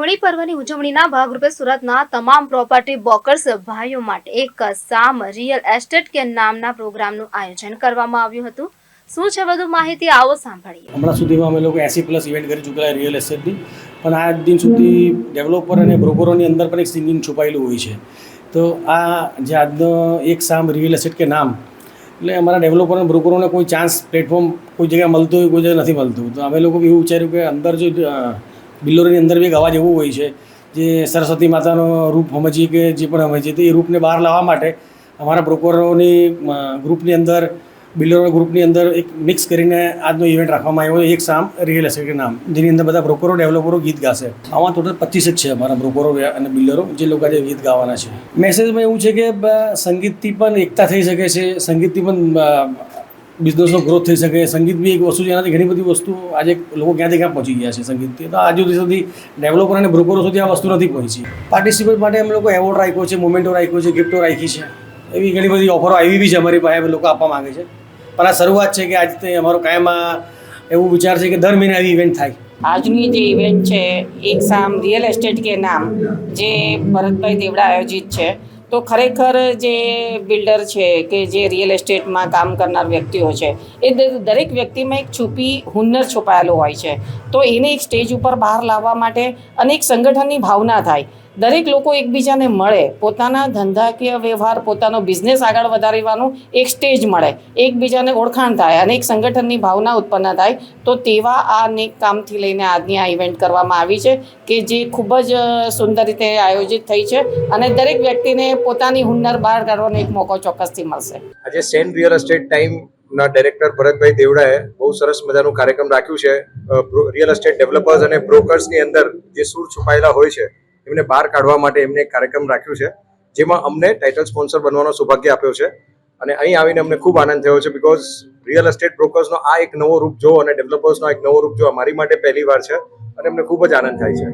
હોળી પર્વની ઉજવણીના ભાગરૂપે સુરતના તમામ પ્રોપર્ટી બ્રોકર્સ ભાઈઓ માટે એક સામ રિયલ એસ્ટેટ કે નામના પ્રોગ્રામનું આયોજન કરવામાં આવ્યું હતું। શું છે વધુ માહિતી આવો સાંભળીએ। હમણાં સુધીમાં અમે લોકો 80+ ઇવેન્ટ કરી ચૂકેલા રિયલ એસ્ટેટની, પણ આ દિન સુધી ડેવલપર અને બ્રોકરોની અંદર પણ એક સિંગિંગ છુપાયેલું હોય છે। તો આ જે આજનો એક સામ રિયલ એસ્ટેટ કે નામ, એટલે અમારા ડેવલપર અને બ્રોકરોને કોઈ ચાન્સ પ્લેટફોર્મ કોઈ જગ્યાએ મળતું હોય, કોઈ જગ્યાએ નથી મળતું। તો અમે લોકો એવું વિચાર્યું કે અંદર જો બિલ્લોરની અંદર બી એક અવાજ એવો હોય છે જે સરસ્વતી માતાનો રૂપ સમજીએ કે જે પણ સમજીએ, તો એ રૂપને બહાર લાવવા માટે અમારા બ્રોકરોની ગ્રુપની અંદર, બિલ્ડરો ગ્રુપની અંદર એક મિક્સ કરીને આજનો ઇવેન્ટ રાખવામાં આવ્યો, એક સામ રિયલ એસ્ટેટ કે નામ, જેની અંદર બધા બ્રોકરો ડેવલપરો ગીત ગાશે। આમાં ટોટલ 25 જ છે અમારા બ્રોકરો અને બિલ્ડરો જે લોકો આજે ગીત ગાવાના છે। મેસેજમાં એવું છે કે સંગીતથી પણ એકતા થઈ શકે છે, સંગીતથી પણ બિઝનેસનો ગ્રોથ થઈ શકે। સંગીત બી એક વસ્તુ છે, એનાથી ઘણી બધી વસ્તુ આજે લોકો ક્યાંથી ક્યાં પહોંચી ગયા છે સંગીતથી। તો આજુ સુધી ડેવલપર અને બ્રોકરો સુધી આ વસ્તુ નથી પહોંચી। પાર્ટિસિપેટ માટે અમે લોકો એવોર્ડ રાખ્યો છે, મોમેન્ટો રાખ્યો છે, ગિફ્ટો રાખી છે, એવી ઘણી બધી ઓફરો આવી બી છે અમારી પાસે, અમે લોકો આપવા માગે છે। પણ આ શરૂઆત છે કે આજે અમારો કાયમ એવું વિચાર છે કે દર મહિને આવી ઇવેન્ટ થાય। આજની જે ઇવેન્ટ છે એક સામ રિયલ એસ્ટેટ કે નામ, જે ભરતભાઈ દેવડા આયોજિત છે, તો ખરેખર જે બિલ્ડર છે કે જે રિયલ એસ્ટેટમાં કામ કરનાર વ્યક્તિઓ છે, એ દરેક વ્યક્તિમાં એક છુપી હુન્નર છુપાયેલો હોય છે। તો એને એક સ્ટેજ ઉપર બહાર લાવવા માટે અને એક સંગઠનની ભાવના થાય, દરેક લોકો એકબીજાને મળે, પોતાના ધંધાકીય વ્યવહાર, પોતાનો બિઝનેસ આગળ વધારવાનું એક સ્ટેજ મળે, એકબીજાને ઓળખાણ થાય અને એક સંગઠનની ભાવના ઉત્પન્ન થાય। તો તેવા આ અનેક કામથી લઈને આજની આ ઇવેન્ટ કરવામાં આવી છે કે જે ખૂબ જ સુંદર રીતે આયોજિત થઈ છે અને દરેક વ્યક્તિને પોતાની હુન્નર બહાર કાઢવાનો એક મોકો ચોક્કસથી મળશે। આજે સેન રિયલ એસ્ટેટ ટાઈમના ડાયરેક્ટર ભરતભાઈ દેવડાએ બહુ સરસ મજાનું કાર્યક્રમ રાખ્યું છે। રિયલ એસ્ટેટ ડેવલપર્સ અને બ્રોકર્સની અંદર જે સૂર છુપાયેલા હોય છે એમને બહાર કાઢવા માટે એમને એક કાર્યક્રમ રાખ્યું છે, જેમાં અમને ટાઇટલ સ્પોન્સર બનવાનો સૌભાગ્ય આપ્યો છે। અને અહીં આવીને અમને ખૂબ આનંદ થયો છે, બિકોઝ રિયલ એસ્ટેટ બ્રોકર્સનો આ એક નવો રૂપ જોવો અને ડેવલપર્સનો એક નવો રૂપ જોવા મારી માટે પહેલી વાર છે અને અમને ખૂબ જ આનંદ થાય છે।